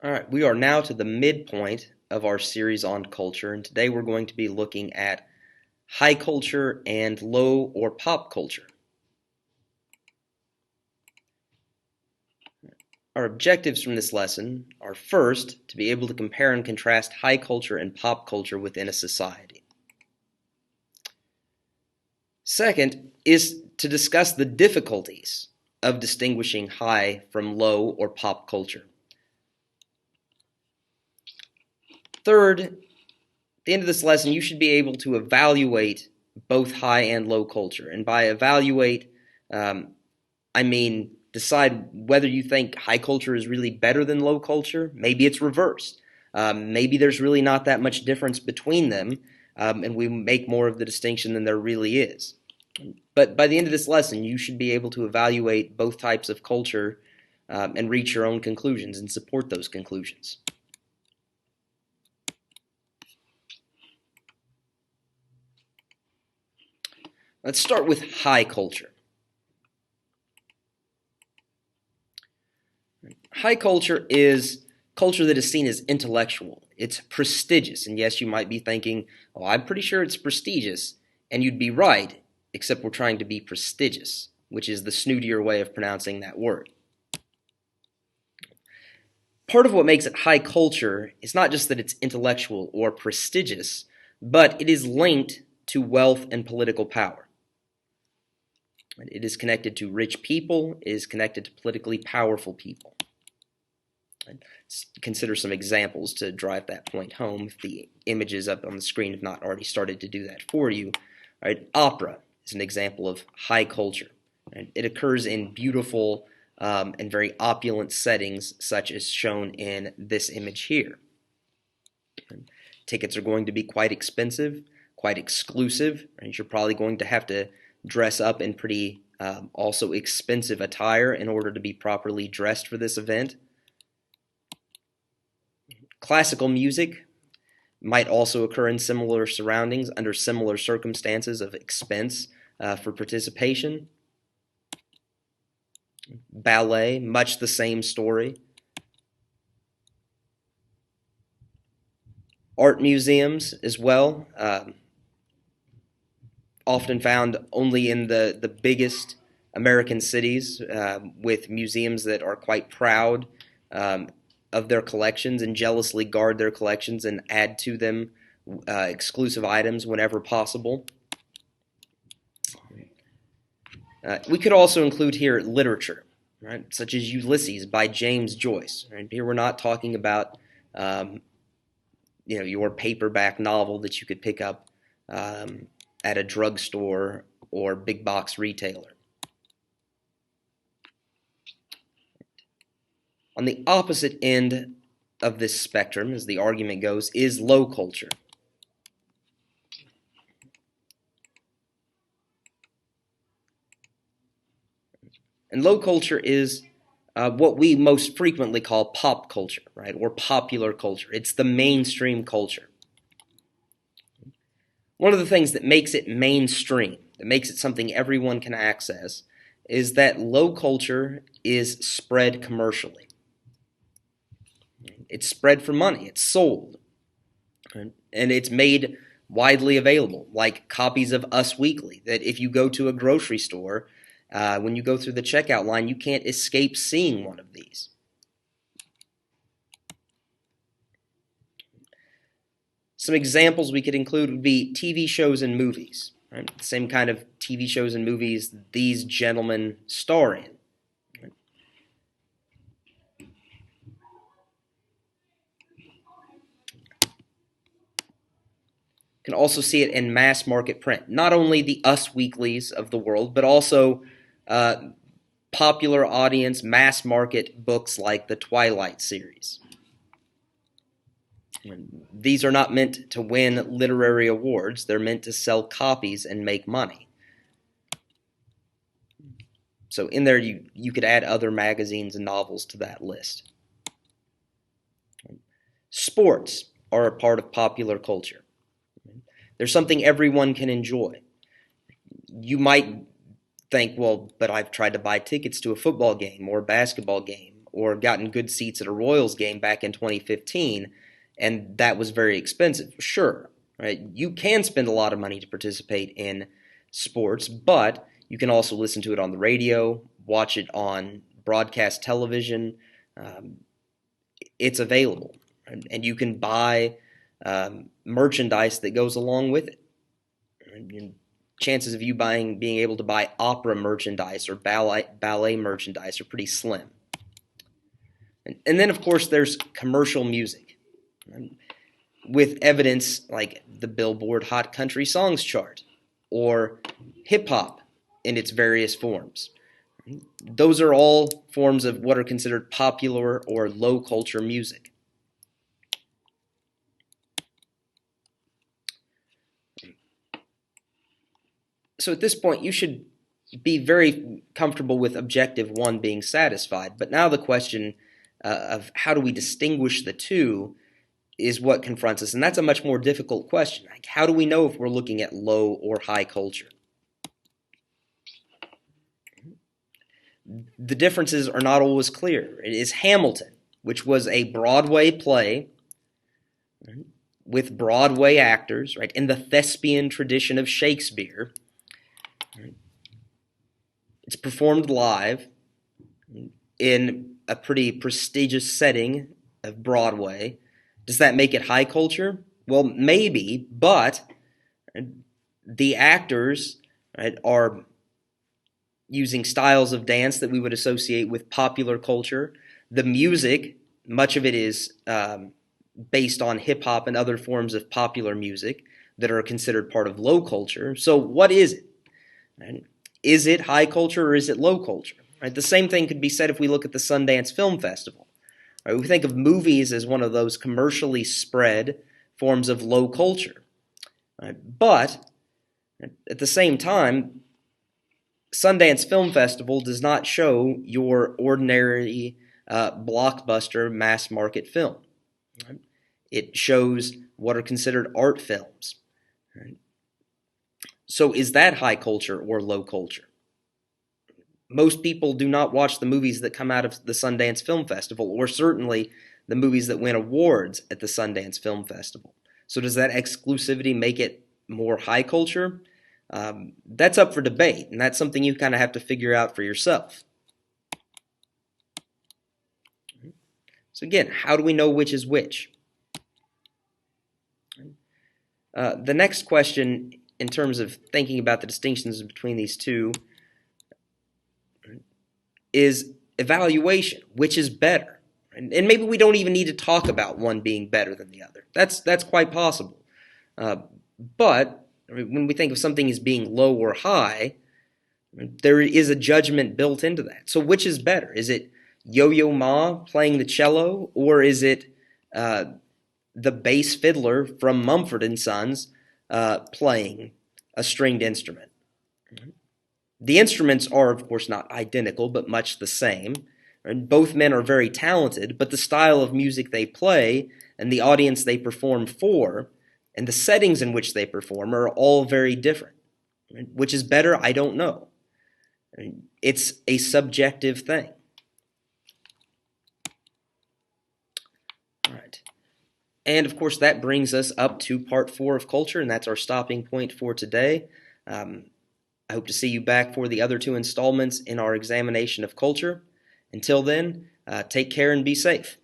All right, we are now to the midpoint of our series on culture, and today we're going to be looking at high culture and low or pop culture. Our objectives from this lesson are first, to be able to compare and contrast high culture and pop culture within a society. Second is to discuss the difficulties of distinguishing high from low or pop culture. Third, at the end of this lesson, you should be able to evaluate both high and low culture. And by evaluate, I mean decide whether you think high culture is really better than low culture. Maybe it's reversed. Maybe there's really not that much difference between them, and we make more of the distinction than there really is. But by the end of this lesson, you should be able to evaluate both types of culture and reach your own conclusions and support those conclusions. Let's start with high culture. High culture is culture that is seen as intellectual. It's prestigious. And yes, you might be thinking, oh, I'm pretty sure it's prestigious. And you'd be right, except we're trying to be prestigious, which is the snootier way of pronouncing that word. Part of what makes it high culture is not just that it's intellectual or prestigious, but it is linked to wealth and political power. It is connected to rich people. It is connected to politically powerful people. Let's consider some examples to drive that point home if the images up on the screen have not already started to do that for you. All right, opera is an example of high culture. Right? It occurs in beautiful and very opulent settings, such as shown in this image here. Tickets are going to be quite expensive, quite exclusive. Right? You're probably going to have to dress up in pretty also expensive attire in order to be properly dressed for this event. Classical music might also occur in similar surroundings under similar circumstances of expense for participation. Ballet, much the same story. Art museums as well, often found only in the biggest American cities, with museums that are quite proud of their collections and jealously guard their collections and add to them exclusive items whenever possible. We could also include here literature, right, such as Ulysses by James Joyce. Right? Here we're not talking about your paperback novel that you could pick up at a drugstore or big box retailer. On the opposite end of this spectrum, as the argument goes, is low culture. And low culture is what we most frequently call pop culture, right, or popular culture. It's the mainstream culture. One of the things that makes it mainstream, that makes it something everyone can access, is that low culture is spread commercially. It's spread for money. It's sold. And it's made widely available, like copies of Us Weekly, that if you go to a grocery store, when you go through the checkout line, you can't escape seeing one of these. Some examples we could include would be TV shows and movies. Right? The same kind of TV shows and movies these gentlemen star in. Right? You can also see it in mass market print. Not only the Us Weeklies of the world, but also popular audience mass market books like the Twilight series. These are not meant to win literary awards. They're meant to sell copies and make money. So in there, you could add other magazines and novels to that list. Sports are a part of popular culture. They're something everyone can enjoy. You might think, well, but I've tried to buy tickets to a football game or a basketball game or gotten good seats at a Royals game back in 2015, and that was very expensive. Sure, right? You can spend a lot of money to participate in sports, but you can also listen to it on the radio, watch it on broadcast television. It's available, and you can buy merchandise that goes along with it. And chances of you being able to buy opera merchandise or ballet merchandise are pretty slim. And then, of course, there's commercial music, with evidence like the Billboard Hot Country Songs chart or hip-hop in its various forms. Those are all forms of what are considered popular or low culture music. So at this point, you should be very comfortable with objective one being satisfied. But now the question of how do we distinguish the two is what confronts us. And that's a much more difficult question. Like, how do we know if we're looking at low or high culture? The differences are not always clear. It is Hamilton, which was a Broadway play with Broadway actors, right, in the thespian tradition of Shakespeare. It's performed live in a pretty prestigious setting of Broadway. Does that make it high culture? Well, maybe, but the actors, right, are using styles of dance that we would associate with popular culture. The music, much of it is based on hip-hop and other forms of popular music that are considered part of low culture. So what is it? Right? Is it high culture or is it low culture? Right? The same thing could be said if we look at the Sundance Film Festival. Right? We think of movies as one of those commercially spread forms of low culture. Right? But at the same time, Sundance Film Festival does not show your ordinary blockbuster mass market film. Right? It shows what are considered art films. Right? So is that high culture or low culture? Most people do not watch the movies that come out of the Sundance Film Festival, or certainly the movies that win awards at the Sundance Film Festival. So does that exclusivity make it more high culture? That's up for debate, and that's something you kind of have to figure out for yourself. So again, how do we know which is which? The next question, in terms of thinking about the distinctions between these two, is evaluation. Which is better? And maybe we don't even need to talk about one being better than the other. That's quite possible. But when we think of something as being low or high, there is a judgment built into that. So which is better? Is it Yo-Yo Ma playing the cello, or is it the bass fiddler from Mumford & Sons playing a stringed instrument? The instruments are, of course, not identical, but much the same. And both men are very talented, but the style of music they play and the audience they perform for and the settings in which they perform are all very different. Which is better? I don't know. It's a subjective thing. All right. And, of course, that brings us up to part 4 of culture, and that's our stopping point for today. I hope to see you back for the other 2 installments in our examination of culture. Until then, take care and be safe.